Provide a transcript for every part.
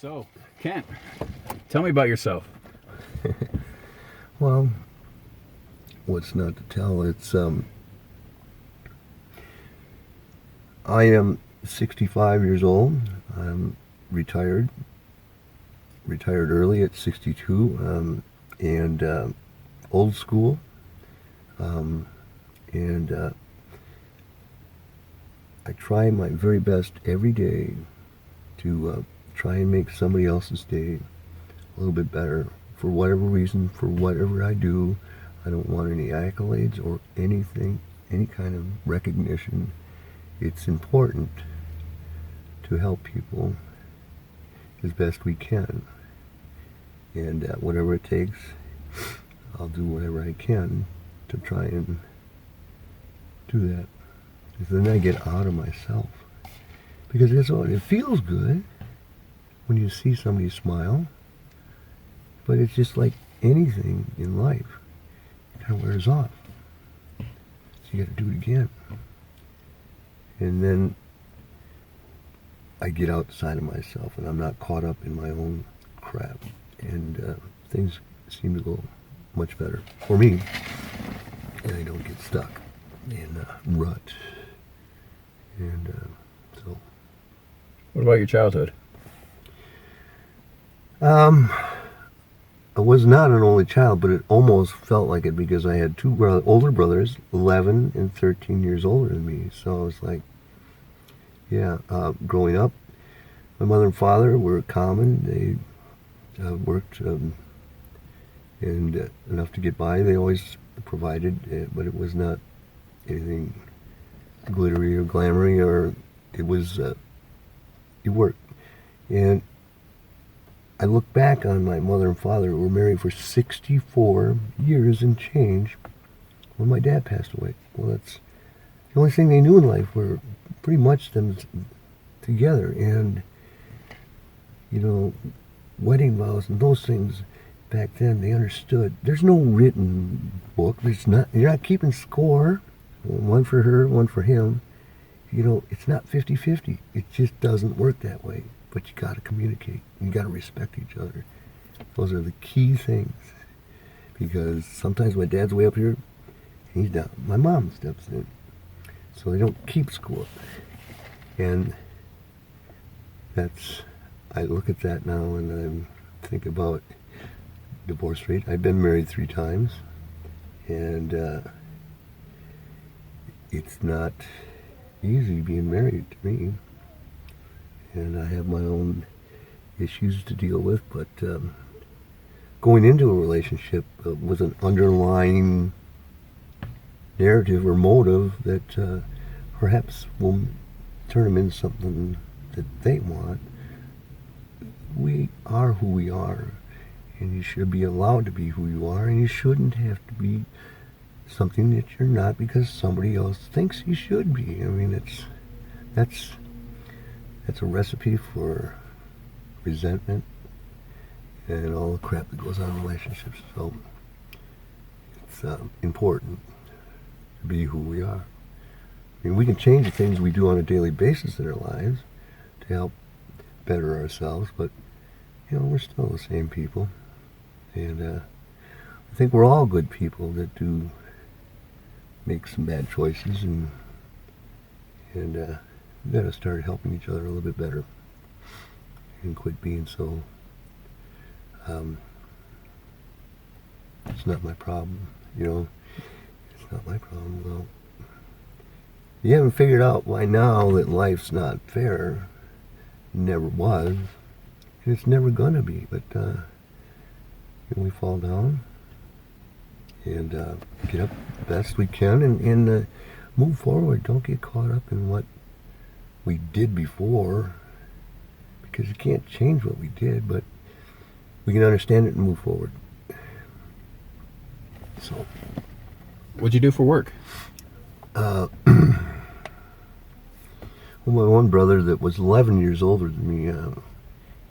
So, Kent, tell me about yourself. Well, what's not to tell? I am 65 years old. I'm retired early at 62, and old school. And I try my very best every day to try and make somebody else's day a little bit better. For whatever reason, for whatever I do, I don't want any accolades or anything, any kind of recognition. It's important to help people as best we can. And whatever it takes, I'll do whatever I can to try and do that. Because then I get out of myself. Because it feels good when you see somebody smile. But it's just like anything in life. It kind of wears off. So you got to do it again. And then I get outside of myself and I'm not caught up in my own crap. And things seem to go much better for me. And I don't get stuck in a rut. And so. What about your childhood? I was not an only child, but it almost felt like it because I had two older brothers, 11 and 13 years older than me. So I was like, yeah, growing up, my mother and father were common. They worked and enough to get by. They always provided, but it was not anything glittery or glamoury, or it was, it worked. And I look back on my mother and father who were married for 64 years and change when my dad passed away. Well, that's the only thing they knew in life were pretty much them together. And, you know, wedding vows and those things back then, they understood. There's no written book. You're not keeping score. One for her, one for him. You know, it's not 50-50. It just doesn't work that way. But you got to communicate. You got to respect each other. Those are the key things. Because sometimes my dad's way up here, and he's down. My mom steps in. So they don't keep score. And I look at that now and I think about divorce rate. I've been married 3 times. And it's not easy being married to me. And I have my own issues to deal with, but going into a relationship with an underlying narrative or motive that perhaps will turn them into something that they want. We are who we are, and you should be allowed to be who you are, and you shouldn't have to be something that you're not because somebody else thinks you should be. I mean, that's a recipe for resentment and all the crap that goes on in relationships. So it's important to be who we are. I mean, we can change the things we do on a daily basis in our lives to help better ourselves, but you know, we're still the same people. And I think we're all good people that do make some bad choices, and we got to start helping each other a little bit better and quit being so it's not my problem, you know. It's not my problem. Well, you haven't figured out why now that life's not fair. It never was, and it's never gonna be. But we fall down and get up the best we can and move forward. Don't get caught up in what we did before, because you can't change what we did, but we can understand it and move forward. So, What'd you do for work? well, my one brother that was 11 years older than me,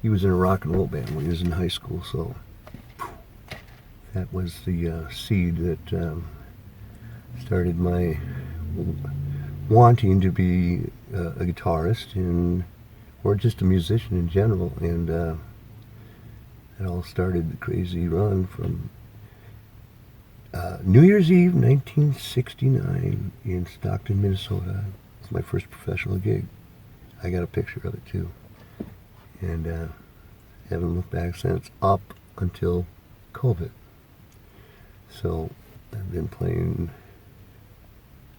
he was in a rock and roll band when he was in high school, so that was the seed that started my wanting to be a guitarist, and or just a musician in general. And it all started the crazy run from New Year's Eve, 1969, in Stockton, Minnesota. It's my first professional gig. I got a picture of it too, and haven't looked back since, up until COVID. So I've been playing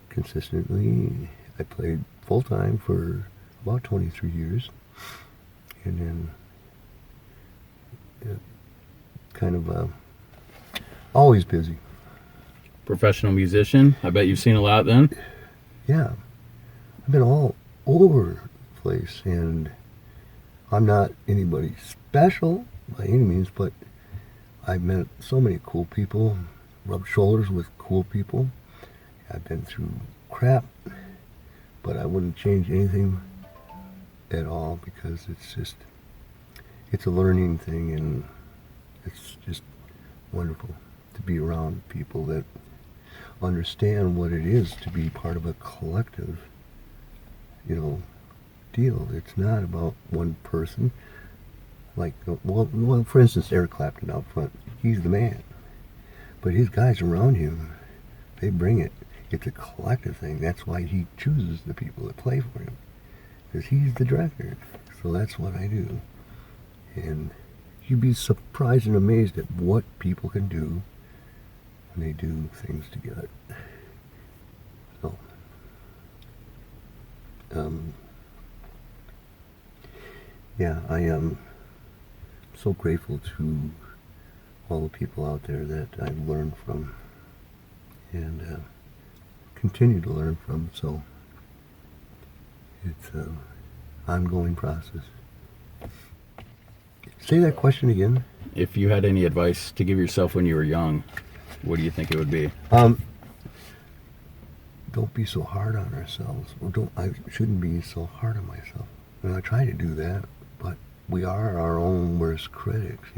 consistently. I played full time for about 23 years, and then kind of always busy. Professional musician. I bet you've seen a lot then. Yeah, I've been all over the place, and I'm not anybody special by any means, but I've met so many cool people, rubbed shoulders with cool people. I've been through crap, but I wouldn't change anything at all, because it's a learning thing, and it's just wonderful to be around people that understand what it is to be part of a collective, deal. It's not about one person. Like, well, for instance, Eric Clapton out front, he's the man. But his guys around him, they bring it. It's a collective thing. That's why he chooses the people that play for him, because he's the director. So that's what I do. And you'd be surprised and amazed at what people can do when they do things together. So, yeah, I am so grateful to all the people out there that I've learned from, and continue to learn from. So it's an ongoing process. Say that question again. If you had any advice to give yourself when you were young, what do you think it would be? Don't be so hard on ourselves. I shouldn't be so hard on myself. And I try to do that, but we are our own worst critics,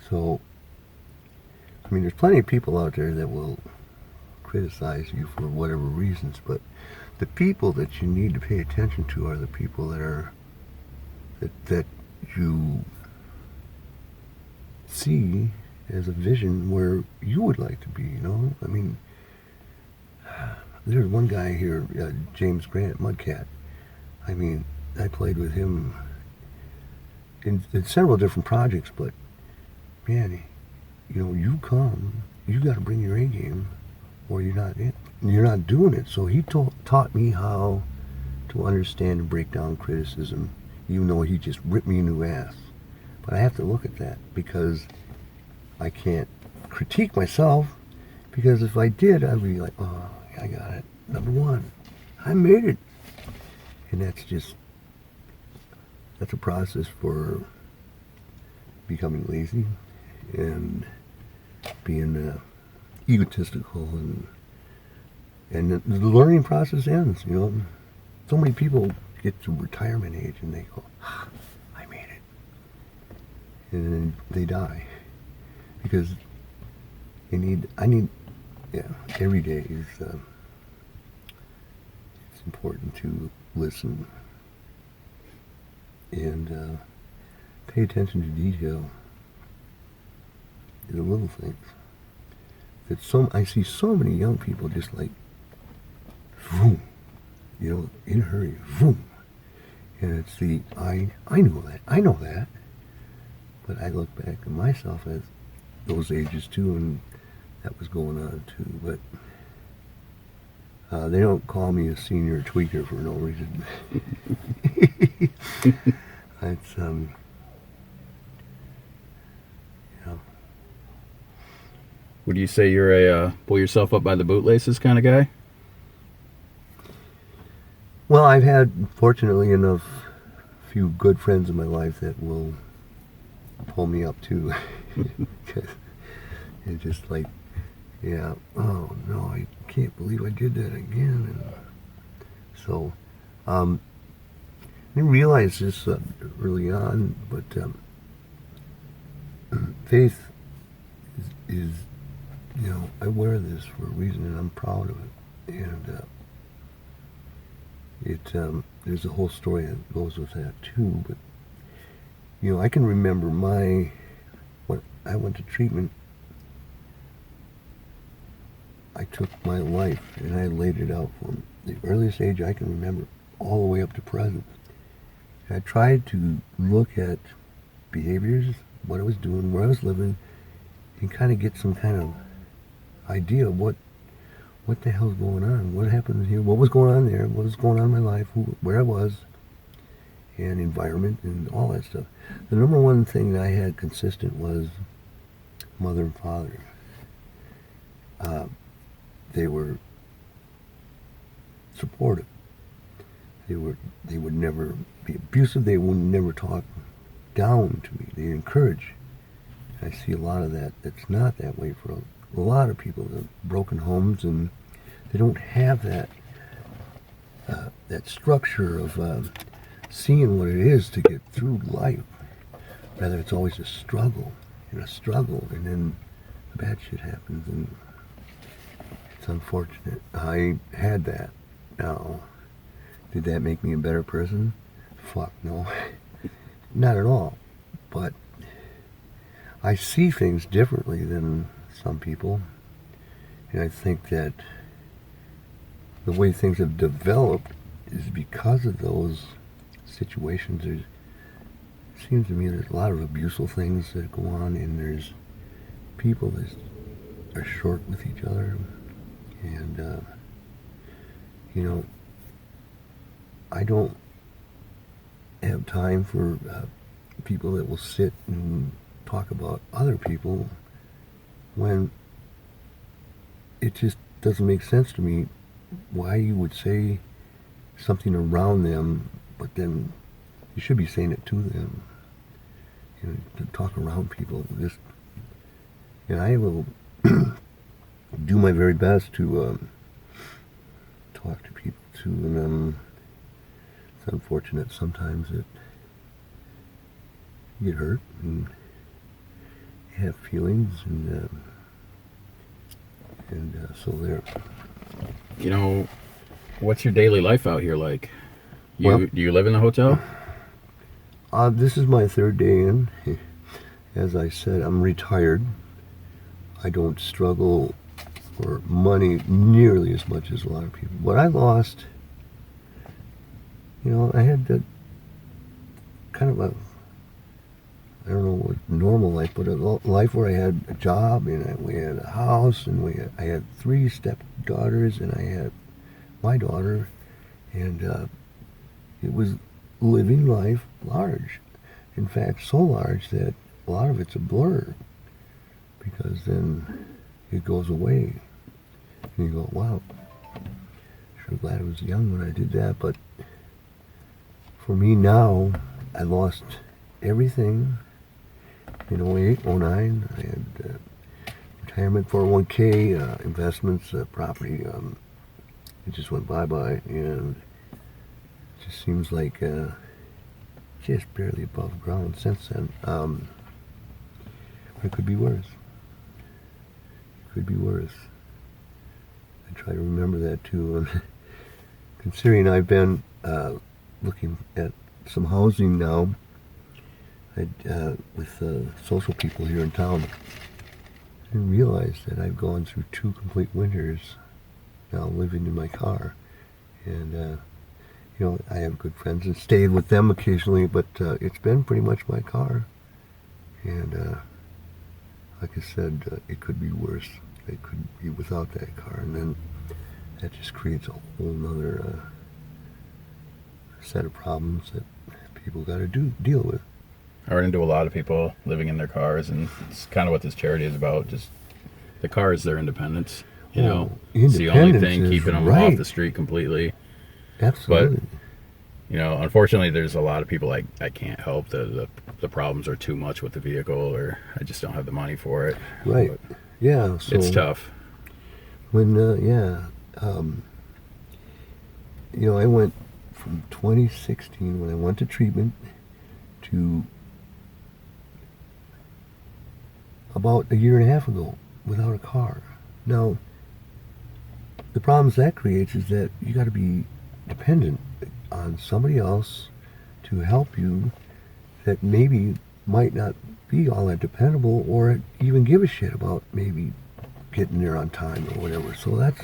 So, I mean, there's plenty of people out there that will criticize you for whatever reasons, but the people that you need to pay attention to are the people that you see as a vision where you would like to be, I mean, there's one guy here, James Grant, Mudcat. I mean, I played with him in several different projects, but man, you got to bring your A game, or you're not doing it. So he taught me how to understand and break down criticism, even though he just ripped me a new ass. But I have to look at that, because I can't critique myself, because if I did, I'd be like, oh, I got it. Number one, I made it. And that's a process for becoming lazy and being egotistical, and the learning process ends. So many people get to retirement age and they go, I made it, and then they die, because every day is it's important to listen and pay attention to detail, the little things. I see so many young people just like, vroom, in a hurry, vroom. And it's I know that. But I look back at myself at those ages too, and that was going on too. But they don't call me a senior tweaker for no reason. It's Would you say you're a pull yourself up by the bootlaces kind of guy? Well, I've had, fortunately enough, a few good friends in my life that will pull me up too. It's just like, yeah, oh no, I can't believe I did that again. And so, I didn't realize this early on, but faith is, I wear this for a reason, and I'm proud of it. And There's a whole story that goes with that too. But I can remember when I went to treatment. I took my life and I laid it out from the earliest age I can remember all the way up to present. I tried to look at behaviors, what I was doing, where I was living, and kind of get some kind of idea of what the hell's going on, what happened here, what was going on there, what was going on in my life, where I was, and environment, and all that stuff. The number one thing that I had consistent was mother and father. They were supportive. They would never be abusive. They would never talk down to me. They encourage. I see a lot of that. That's not that way for a lot of people. That have broken homes and they don't have that that structure of seeing what it is to get through life. Rather, it's always a struggle and then the bad shit happens, and it's unfortunate. I had that. Now, did that make me a better person? Fuck no. Not at all. But I see things differently than some people. And I think that the way things have developed is because of those situations. It seems to me there's a lot of abuseful things that go on, and there's people that are short with each other. And, I don't have time for people that will sit and talk about other people when it just doesn't make sense to me why you would say something around them, but then you should be saying it to them. To talk around people. And I will do my very best to talk to people too, and it's unfortunate sometimes that you get hurt and you have feelings, and so there. What's your daily life out here like? Do you live in the hotel? This is my third day in. As I said, I'm retired. I don't struggle for money nearly as much as a lot of people. What I lost, I had that kind of I don't know what normal life, but a life where I had a job, and we had a house, and I had 3 stepdaughters, and I had my daughter, and it was living life large. In fact, so large that a lot of it's a blur, because then it goes away. And you go, wow, sure glad I was young when I did that. But for me now, I lost everything in 08, 09. I had retirement 401k, investments, property. It just went bye-bye, and it just seems like just barely above ground since then. But it could be worse. It could be worse. I try to remember that too. And considering I've been looking at some housing now with social people here in town, I didn't realize that I've gone through 2 complete winters now living in my car. And I have good friends and stayed with them occasionally, but it's been pretty much my car. And like I said, it could be worse. It could be without that car, and then that just creates a whole nother set of problems that people got to deal with. I run into a lot of people living in their cars, and it's kind of what this charity is about. Just the car is their independence. It's the only thing keeping them off the street completely. Absolutely. But unfortunately, there's a lot of people I can't help. The problems are too much with the vehicle, or I just don't have the money for it. Right. But yeah. So it's tough. When I went from 2016 when I went to treatment to about a year and a half ago without a car. Now, the problems that creates is that you got to be dependent on somebody else to help you that maybe might not be all that dependable or even give a shit about maybe getting there on time or whatever. So that's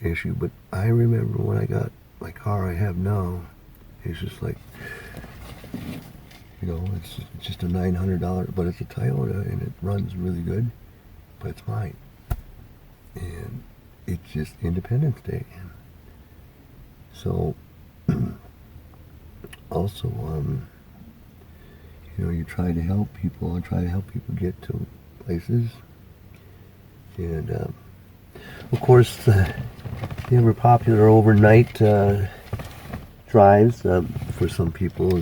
an issue. But I remember when I got my car I have now, it's just like, you know, it's just a $900, but it's a Toyota and it runs really good, but it's mine. And it's just Independence Day. So, also, you know, you try to help people and try to help people get to places. And, of course, the ever popular overnight drives for some people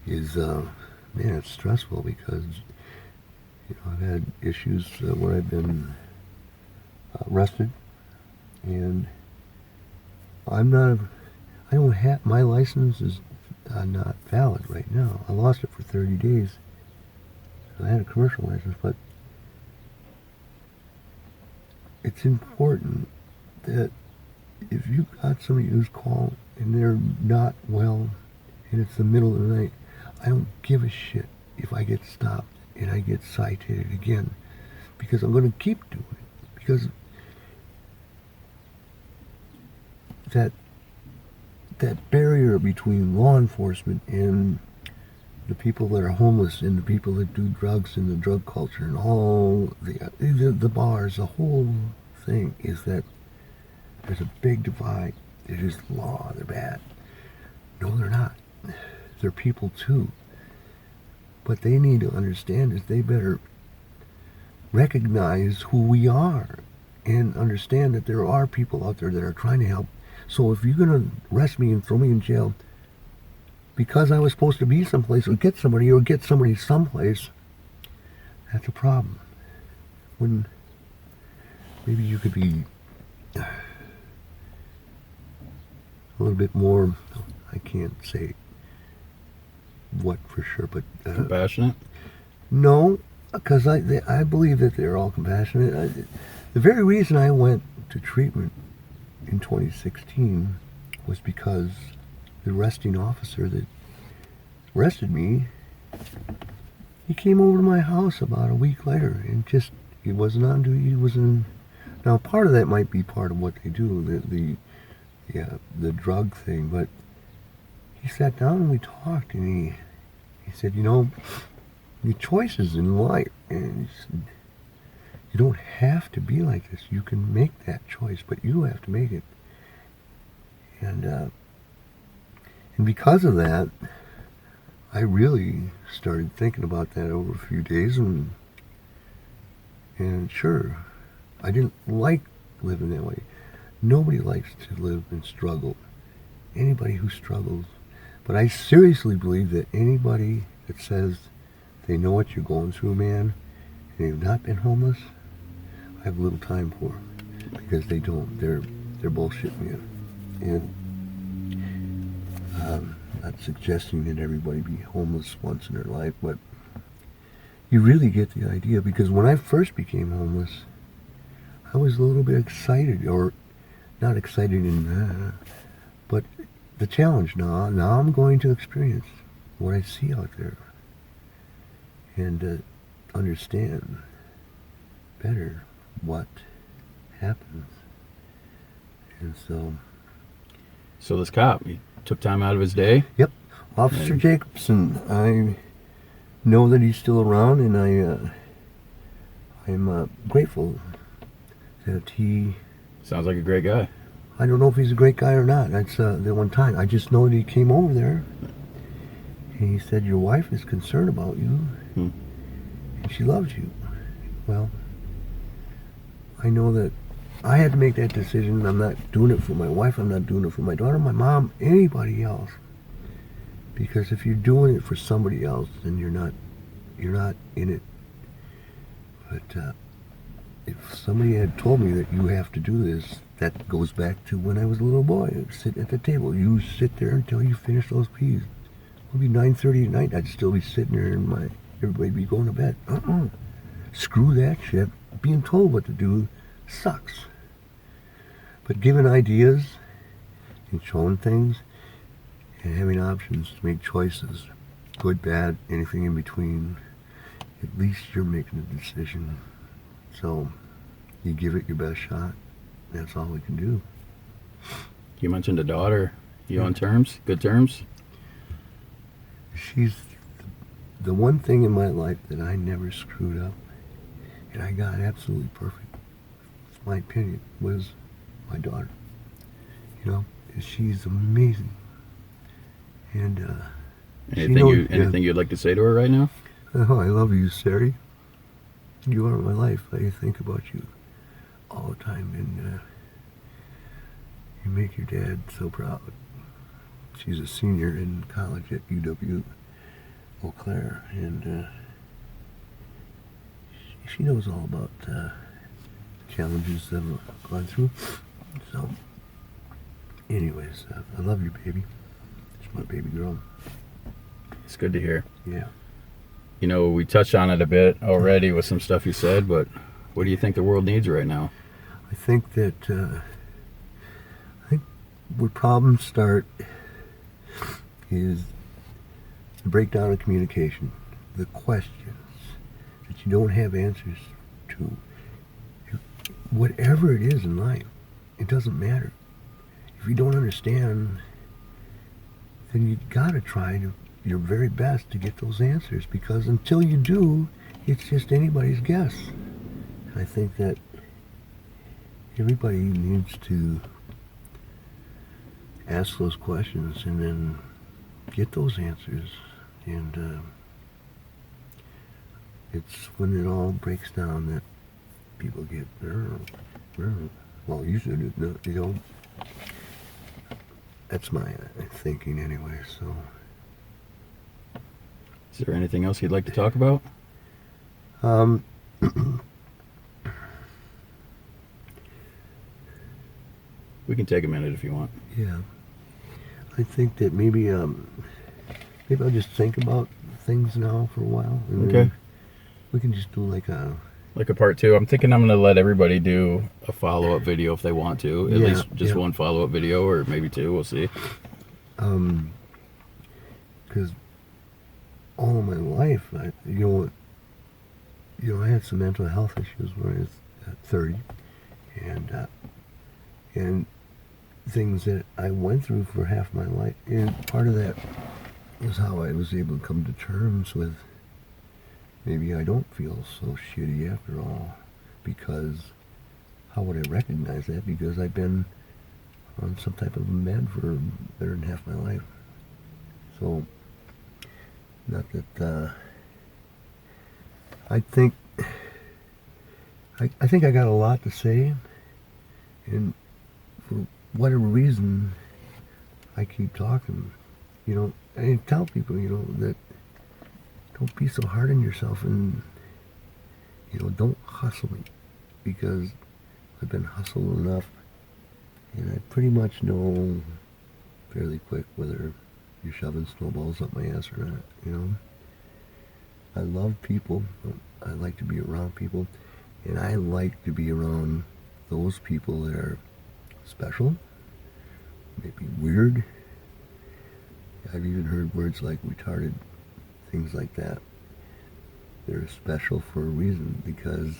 is man, it's stressful because, you know, I've had issues where I've been arrested, and I don't have, my license is not valid right now. I lost it for 30 days. I had a commercial license, but it's important that if you got somebody who's called and they're not well and it's the middle of the night, I don't give a shit if I get stopped and I get cited again, because I'm going to keep doing it, because that barrier between law enforcement and the people that are homeless and the people that do drugs and the drug culture and all the bars, the whole thing is that there's a big divide. They're just law, they're bad. No, they're not. They're people too. But they need to understand is they better recognize who we are and understand that there are people out there that are trying to help. So if you're going to arrest me and throw me in jail because I was supposed to be someplace or get somebody someplace, that's a problem. When maybe you could be a little bit more, I can't say what for sure, but compassionate? No, because I believe that they're all compassionate. The very reason I went to treatment in 2016 was because the arresting officer that arrested me, he came over to my house about a week later and just, he wasn't on duty, he was in, now part of that might be part of what they do, the drug thing, but he sat down and we talked, and he said, you know, your choices in life, and you don't have to be like this. You can make that choice, but you have to make it. And because of that, I really started thinking about that over a few days, and sure, I didn't like living that way. Nobody likes to live and struggle. Anybody who struggles. But I seriously believe that anybody that says they know what you're going through, man, and they've not been homeless, I have little time for them, because they don't. They're bullshitting you. And not suggesting that everybody be homeless once in their life, but you really get the idea. Because when I first became homeless, I was a little bit excited, or not excited but the challenge. Now I'm going to experience what I see out there and understand better what happens. And so this cop, he took time out of his day? Yep, Officer Jacobson. I know that he's still around, and I'm grateful that he... Sounds like a great guy. I don't know if he's a great guy or not. That's the one time. I just know that he came over there and he said, your wife is concerned about you and she loves you. Well, I know that I had to make that decision. I'm not doing it for my wife. I'm not doing it for my daughter, my mom, anybody else. Because if you're doing it for somebody else, then you're not in it. But if somebody had told me that you have to do this, that goes back to when I was a little boy, sitting at the table. You sit there until you finish those peas. It'll be 9:30 at night. I'd still be sitting there, and everybody be going to bed. Screw that shit. Being told what to do sucks. But giving ideas and showing things and having options to make choices, good, bad, anything in between. At least you're making a decision. So you give it your best shot. That's all we can do. You mentioned a daughter. You on terms? Good terms? She's the one thing in my life that I never screwed up, and I got absolutely perfect. It's my opinion, was my daughter. You know, she's amazing. And anything you'd like to say to her right now? Oh, I love you, Sari. You are my life. I think about you all the time, and you make your dad so proud. She's a senior in college at UW Eau Claire, and she knows all about challenges that I've gone through. So, anyways, I love you, baby. It's my baby girl. It's good to hear. Yeah. You know, we touched on it a bit already with some stuff you said, but what do you think the world needs right now? I think that where problems start is the breakdown of communication, the questions that you don't have answers to. Whatever it is in life, it doesn't matter. If you don't understand, then you gotta try your very best to get those answers, because until you do, it's just anybody's guess. And I think that everybody needs to ask those questions and then get those answers. And it's when it all breaks down that people get, well, you should, you know, that's my thinking anyway, so. Is there anything else you'd like to talk about? We can take a minute if you want. Yeah. I think that maybe I'll just think about things now for a while. And Okay. We can just do like a part two. I'm thinking I'm going to let everybody do a follow-up video if they want to. At least just one follow-up video, or maybe two. We'll see. Because all of my life, I had some mental health issues when I was 30, and things that I went through for half my life. And part of that was how I was able to come to terms with maybe I don't feel so shitty after all. Because how would I recognize that? Because I've been on some type of med for better than half my life. So, not that I think I got a lot to say, and for whatever reason, I keep talking, you know, and tell people, you know, that don't be so hard on yourself, and, you know, don't hustle me, because I've been hustled enough, and I pretty much know fairly quick whether you're shoving snowballs up my ass or not, you know. I love people. I like to be around people, and I like to be around those people that are special, maybe weird. I've even heard words like retarded, things like that. They're special for a reason, because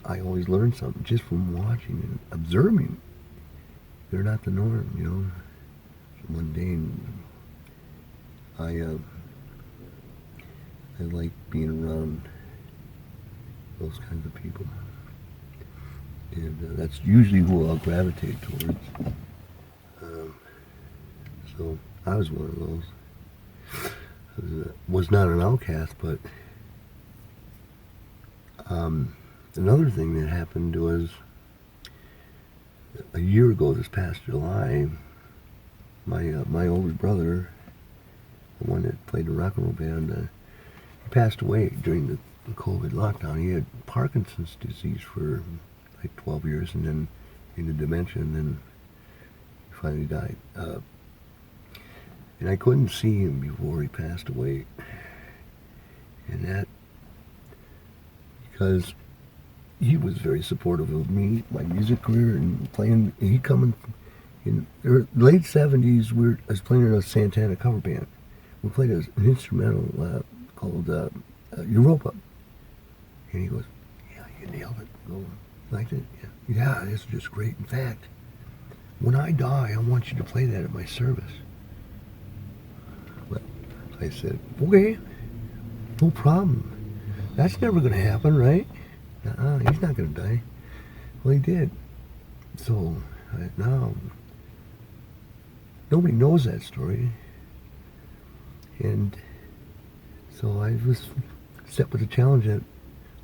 I always learn something just from watching and observing. They're not the norm, you know. It's mundane. I like being around those kinds of people, and that's usually who I'll gravitate towards. So I was one of those. I was not an outcast, but another thing that happened was a year ago, this past July, my older brother, the one that played the rock and roll band, he passed away during the COVID lockdown. He had Parkinson's disease for like 12 years, and then into dementia, and then he finally died. And I couldn't see him before he passed away. And that, because he was very supportive of me, my music career, and playing. He'd come In the late 70s, I was playing in a Santana cover band. We played an instrumental called Europa. And he goes, yeah, you nailed it. Oh, liked it? Yeah, it's just great. In fact, when I die, I want you to play that at my service. Well, I said, okay, no problem. That's never going to happen, right? He's not going to die. Well, he did. So now, nobody knows that story. And so I was set with the challenge that,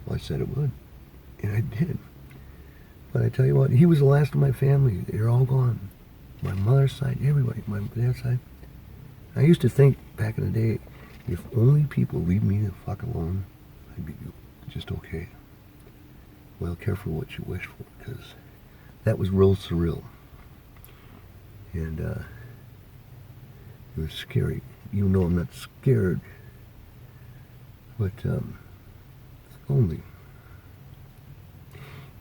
well, I said it would. And I did. But I tell you what, he was the last of my family. They're all gone. My mother's side, everybody, my dad's side. I used to think back in the day, if only people leave me the fuck alone, I'd be just okay. Well, careful what you wish for, because that was real surreal. And it was scary. Even though I'm not scared, but it's lonely.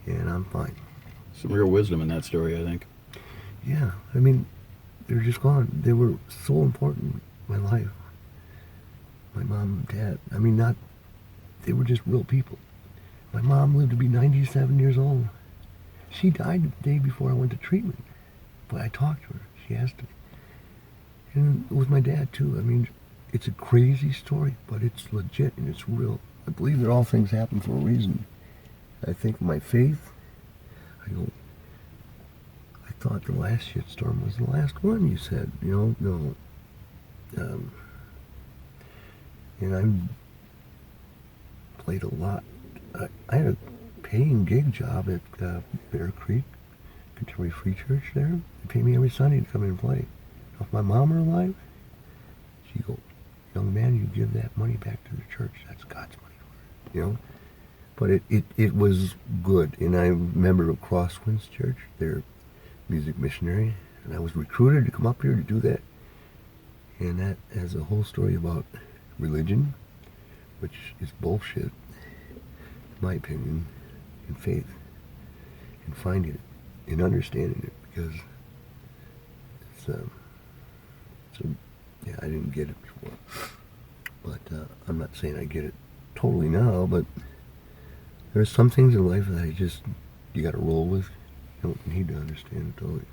And I'm fine. Some real wisdom in that story, I think. Yeah, I mean, they're just gone. They were so important in my life. My mom and dad. I mean, they were just real people. My mom lived to be 97 years old. She died the day before I went to treatment. But I talked to her. She asked me. And it was my dad, too. I mean, it's a crazy story, but it's legit and it's real. I believe that all things happen for a reason. I think my faith, I thought the last shitstorm was the last one, you said. No. And I played a lot. I had a paying gig job at Bear Creek Contemporary Free Church there. They pay me every Sunday to come in and play. If my mom were alive, she'd go, young man, you give that money back to the church. That's God's money for it, But it was good. And I remember a Crosswinds Church, their music missionary, and I was recruited to come up here to do that. And that has a whole story about religion, which is bullshit, in my opinion, and faith, and finding it, and understanding it, because I didn't get it before. But I'm not saying I get it totally now, but there's some things in life that you got to roll with. You don't need to understand it totally.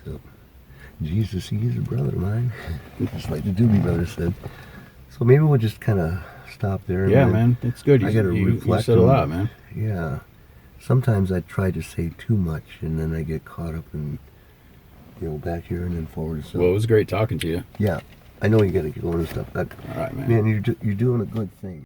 So, Jesus, he's a brother of mine. Just like the Doobie Brothers said. So maybe we'll just kind of stop there. Yeah, man, it's good. I got to reflect. You said a lot, man. Yeah. Sometimes I try to say too much, and then I get caught up in, back here and then forward. So. Well, it was great talking to you. Yeah. I know you got to get going and stuff. But, all right, man. Man, you're doing a good thing.